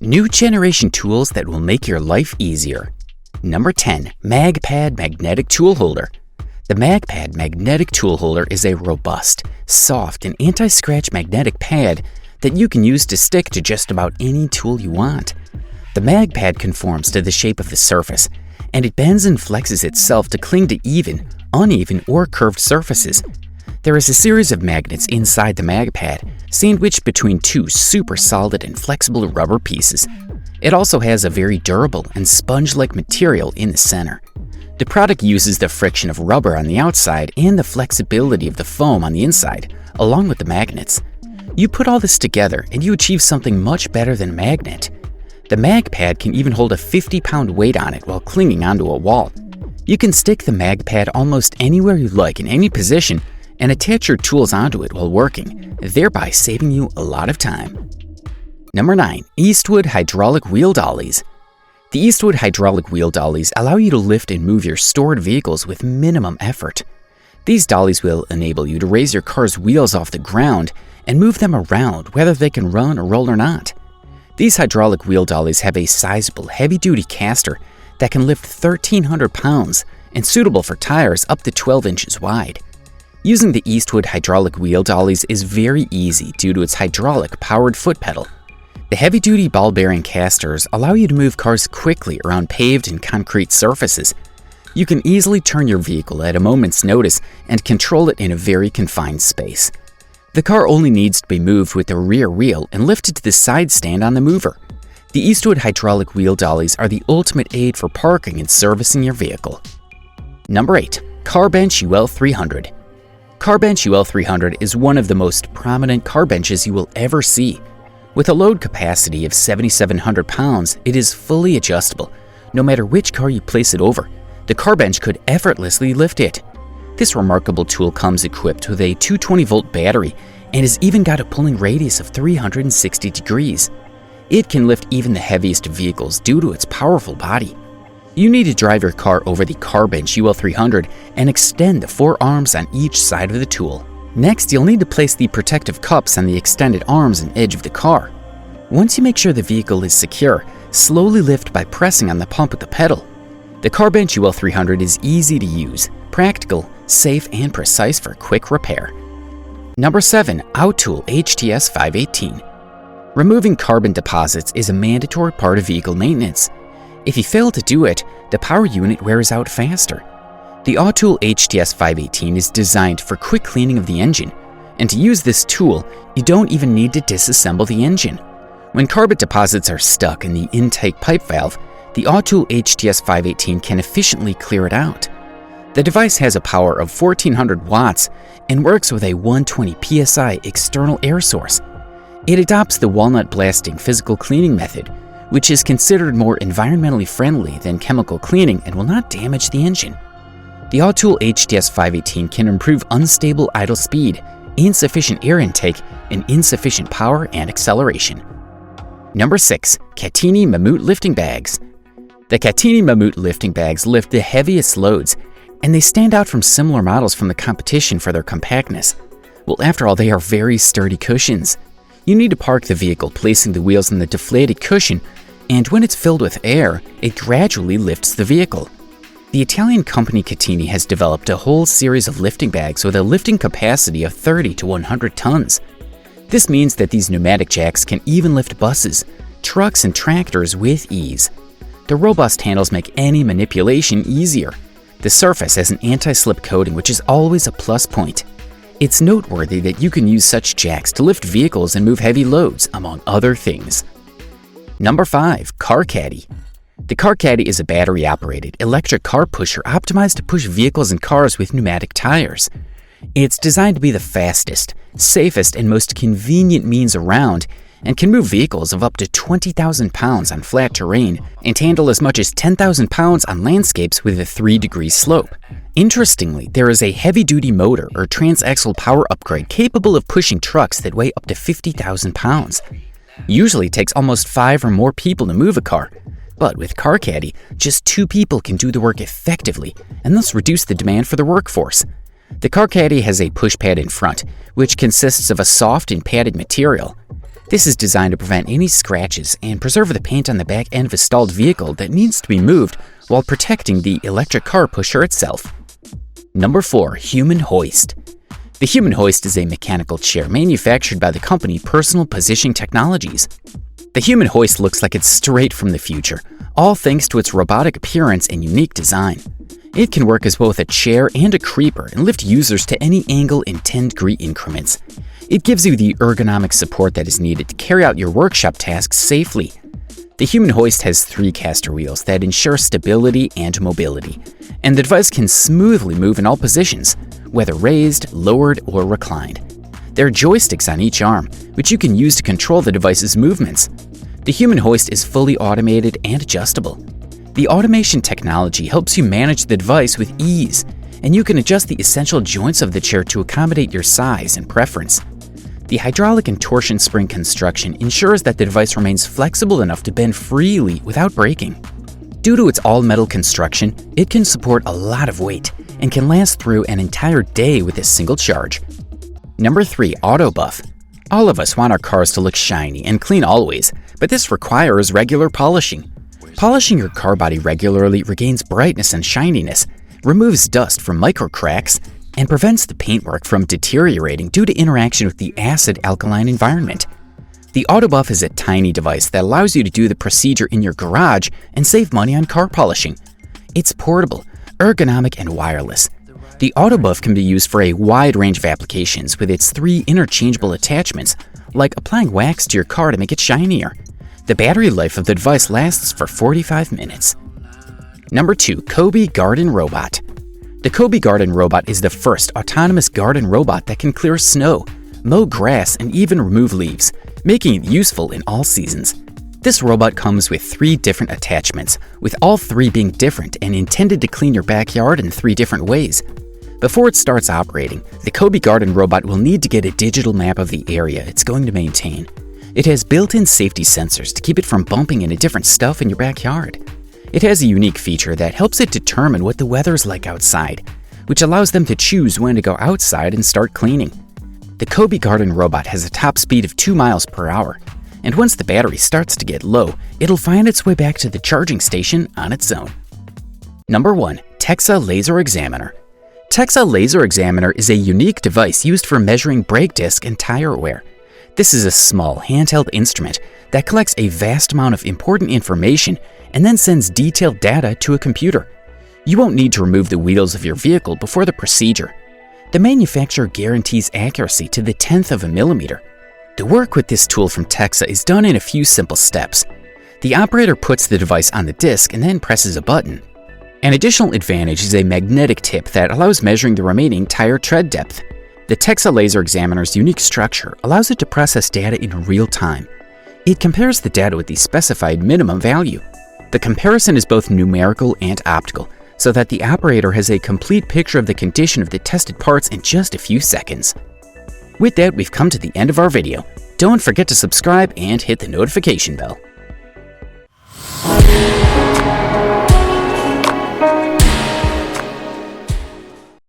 New generation tools that will make your life easier. Number 10. MagPad Magnetic Tool Holder. The MagPad Magnetic Tool Holder is a robust, soft, and anti-scratch magnetic pad that you can use to stick to just about any tool you want. The MagPad conforms to the shape of the surface, and it bends and flexes itself to cling to even, uneven, or curved surfaces. There is a series of magnets inside the MagPad, sandwiched between two super solid and flexible rubber pieces. It also has a very durable and sponge-like material in the center. The product uses the friction of rubber on the outside and the flexibility of the foam on the inside, along with the magnets. You put all this together and you achieve something much better than a magnet. The MagPad can even hold a 50-pound weight on it while clinging onto a wall. You can stick the MagPad almost anywhere you like in any position and attach your tools onto it while working, thereby saving you a lot of time. Number 9. EASTWOOD Hydraulic Wheel Dollies. The EASTWOOD hydraulic wheel dollies allow you to lift and move your stored vehicles with minimum effort. These dollies will enable you to raise your car's wheels off the ground and move them around whether they can run or roll or not. These hydraulic wheel dollies have a sizable heavy-duty caster that can lift 1,300 pounds and suitable for tires up to 12 inches wide. Using the EASTWOOD hydraulic wheel dollies is very easy due to its hydraulic powered foot pedal. The heavy-duty ball-bearing casters allow you to move cars quickly around paved and concrete surfaces. You can easily turn your vehicle at a moment's notice and control it in a very confined space. The car only needs to be moved with the rear wheel and lifted to the side stand on the mover. The EASTWOOD hydraulic wheel dollies are the ultimate aid for parking and servicing your vehicle. Number 8. CarBench UL300. CarBench UL300 is one of the most prominent car benches you will ever see. With a load capacity of 7,700 pounds, it is fully adjustable. No matter which car you place it over, the car bench could effortlessly lift it. This remarkable tool comes equipped with a 220-volt battery and has even got a pulling radius of 360 degrees. It can lift even the heaviest vehicles due to its powerful body. You need to drive your car over the CarBench UL300 and extend the 4 arms on each side of the tool. Next, you'll need to place the protective cups on the extended arms and edge of the car. Once you make sure the vehicle is secure, slowly lift by pressing on the pump with the pedal. The CarBench UL300 is easy to use, practical, safe, and precise for quick repair. Number 7. AUTOOL HTS 518. Removing carbon deposits is a mandatory part of vehicle maintenance. If you fail to do it, the power unit wears out faster. The AUTOOL HTS 518 is designed for quick cleaning of the engine, and to use this tool, you don't even need to disassemble the engine. When carbon deposits are stuck in the intake pipe valve, the AUTOOL HTS 518 can efficiently clear it out. The device has a power of 1,400 watts and works with a 120 psi external air source. It adopts the walnut blasting physical cleaning method, which is considered more environmentally friendly than chemical cleaning and will not damage the engine. The AUTOOL HTS 518 can improve unstable idle speed, insufficient air intake, and insufficient power and acceleration. Number 6. CATTINI MAMMUT Lifting Bags. The CATTINI MAMMUT lifting bags lift the heaviest loads, and they stand out from similar models from the competition for their compactness. Well, after all, they are very sturdy cushions. You need to park the vehicle, placing the wheels in the deflated cushion, and when it's filled with air, it gradually lifts the vehicle. The Italian company CATTINI has developed a whole series of lifting bags with a lifting capacity of 30 to 100 tons. This means that these pneumatic jacks can even lift buses, trucks, and tractors with ease. The robust handles make any manipulation easier. The surface has an anti-slip coating, which is always a plus point. It's noteworthy that you can use such jacks to lift vehicles and move heavy loads, among other things. Number 5. Car Caddy. The Car Caddy is a battery-operated electric car pusher optimized to push vehicles and cars with pneumatic tires. It's designed to be the fastest, safest, and most convenient means around, and can move vehicles of up to 20,000 pounds on flat terrain and handle as much as 10,000 pounds on landscapes with a 3-degree slope. Interestingly, there is a heavy-duty motor or transaxle power upgrade capable of pushing trucks that weigh up to 50,000 pounds. Usually it takes almost 5 or more people to move a car, but with Car Caddy, just 2 people can do the work effectively and thus reduce the demand for the workforce. The Car Caddy has a push pad in front, which consists of a soft and padded material. This is designed to prevent any scratches and preserve the paint on the back end of a stalled vehicle that needs to be moved while protecting the electric car pusher itself. Number 4. Human Hoist. The Human Hoist is a mechanical chair manufactured by the company Personal Positioning Technologies. The Human Hoist looks like it's straight from the future, all thanks to its robotic appearance and unique design. It can work as both a chair and a creeper and lift users to any angle in 10-degree increments. It gives you the ergonomic support that is needed to carry out your workshop tasks safely. The Human Hoist has 3 caster wheels that ensure stability and mobility, and the device can smoothly move in all positions, whether raised, lowered, or reclined. There are joysticks on each arm, which you can use to control the device's movements. The Human Hoist is fully automated and adjustable. The automation technology helps you manage the device with ease, and you can adjust the essential joints of the chair to accommodate your size and preference. The hydraulic and torsion spring construction ensures that the device remains flexible enough to bend freely without breaking. Due to its all-metal construction, it can support a lot of weight and can last through an entire day with a single charge. Number 3. Auto Buff. All of us want our cars to look shiny and clean always, but this requires regular polishing. Polishing your car body regularly regains brightness and shininess, removes dust from micro cracks, and prevents the paintwork from deteriorating due to interaction with the acid-alkaline environment. The AutoBuff is a tiny device that allows you to do the procedure in your garage and save money on car polishing. It's portable, ergonomic, and wireless. The AutoBuff can be used for a wide range of applications with its 3 interchangeable attachments, like applying wax to your car to make it shinier. The battery life of the device lasts for 45 minutes. Number 2. KOBI Garden Robot. The KOBI Garden Robot is the first autonomous garden robot that can clear snow, mow grass, and even remove leaves, making it useful in all seasons. This robot comes with 3 different attachments, with all 3 being different and intended to clean your backyard in 3 different ways. Before it starts operating, the KOBI Garden Robot will need to get a digital map of the area it's going to maintain. It has built-in safety sensors to keep it from bumping into different stuff in your backyard. It has a unique feature that helps it determine what the weather is like outside, which allows them to choose when to go outside and start cleaning. The KOBI Garden Robot has a top speed of 2 miles per hour, and once the battery starts to get low, it'll find its way back to the charging station on its own. Number 1. TEXA Laser Examiner. TEXA Laser Examiner is a unique device used for measuring brake disc and tire wear. This is a small, handheld instrument that collects a vast amount of important information and then sends detailed data to a computer. You won't need to remove the wheels of your vehicle before the procedure. The manufacturer guarantees accuracy to the 1/10 of a millimeter. The work with this tool from TEXA is done in a few simple steps. The operator puts the device on the disc and then presses a button. An additional advantage is a magnetic tip that allows measuring the remaining tire tread depth. The TEXA Laser Examiner's unique structure allows it to process data in real time. It compares the data with the specified minimum value. The comparison is both numerical and optical, so that the operator has a complete picture of the condition of the tested parts in just a few seconds. With that, we've come to the end of our video. Don't forget to subscribe and hit the notification bell.